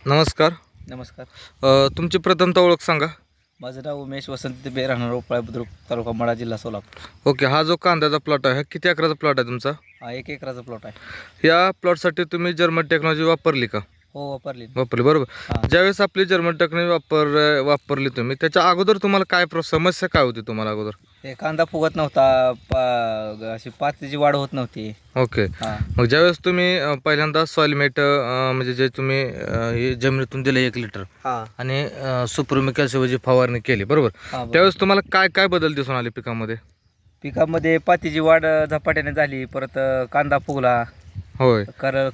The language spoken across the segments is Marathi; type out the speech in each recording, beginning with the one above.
नमस्कार. नमस्कार. तुमची प्रथमतः ओळख सांगा. माझं नाव उमेश वसंत बे, राहणार रोपळा बुद्रुक, तालुका माढा, जिल्हा सोलापूर. ओके. हा जो कांद्याचा प्लॉट आहे, हा किती एकराचा प्लॉट आहे तुमचा? हा 1 एकराचा प्लॉट आहे. या प्लॉटसाठी तुम्ही जर्मन टेक्नॉलॉजी वापरली का? हो, वापरली. वापरली, बरोबर. हां. ज्यावेळेस आपली जर्मन टेक्नॉलॉजी वापरली तुम्ही, त्याच्या अगोदर तुम्हाला काय समस्या काय होती तुम्हाला अगोदर? ते कांदा फुगत नव्हता, अशी पातीची वाढ होत नव्हती. ओके. हां. मग ज्यावेळेस तुम्ही पहिल्यांदा सॉइलमेट म्हणजे जे तुम्ही हे जमिनीतून दिलं 1 लिटर हां. आणि सुपरमी कॅल्शियमची फवारणी केली, बरोबर. हां, त्यावेळेस तुम्हाला काय काय बदल दिसून आले पिकामध्ये? पिकामध्ये पातीची वाढ झपाट्याने झाली, परत कांदा फुगला, होय.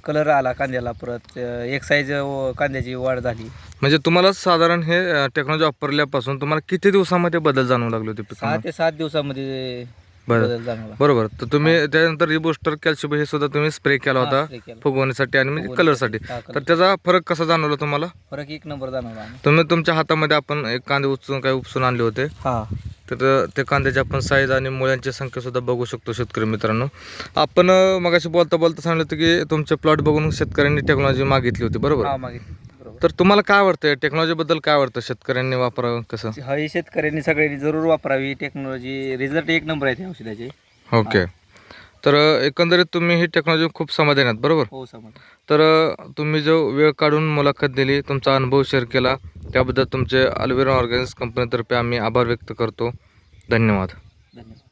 कलर आला कांद्याला, परत एक साईज कांद्याची वाढ झाली. म्हणजे तुम्हाला साधारण हे टेक्नॉलॉजी वापरल्यापासून तुम्हाला किती दिवसामध्ये बदल जाणवू लागले होते 6 पिकामध्ये? ते 7 दिवसामध्ये बरं. बदल जाणवला. बरोबर. तर तुम्ही त्यानंतर रिबूस्टर कॅल्शियम हे सुद्धा तुम्ही स्प्रे केला हां, होता स्प्रे केला. फुगवण्यासाठी आणि म्हणजे कलरसाठी. हां, तर कलर. त्याचा फरक कसा जाणवला तुम्हाला? फरक 1 नंबर जाणवला. तुम्ही तुमच्या हातामध्ये आपण एक कांदे उपसून आणले होते, हां. तर ते कांद्याची आपण साईज आणि मुळ्यांची संख्या सुद्धा बघू शकतो शेतकरी मित्रांनो. आपण मगाशी बोलता सांगितलं होतं की तुमचे प्लॉट बघून शेतकऱ्यांनी टेक्नॉलॉजी मागितली होती, बरोबर. हां, मागितली. बरोबर. तर तुम्हाला काय वाटतं टेक्नॉलॉजीबद्दल? काय वाटतं शेतकऱ्यांनी वापरावं कसं? ही शेतकऱ्यांनी सगळ्यांनी जरूर वापरावी टेक्नॉलॉजी. रिझल्ट 1 नंबर आहे त्या औषधाचे. ओके. तर एकंदरीत तुम्ही ही टेक्नॉलॉजी खूप समाधानी आहात, बरोबर. हो, समज. तर तुम्ही जो वेळ काढून मुलाखत दिली, तुमचा अनुभव शेअर केला, त्याबद्दल तुमचे अल्विरा ऑर्गॅनिक्स कंपनीतर्फे आम्ही आभार व्यक्त करतो. धन्यवाद. धन्यवाद.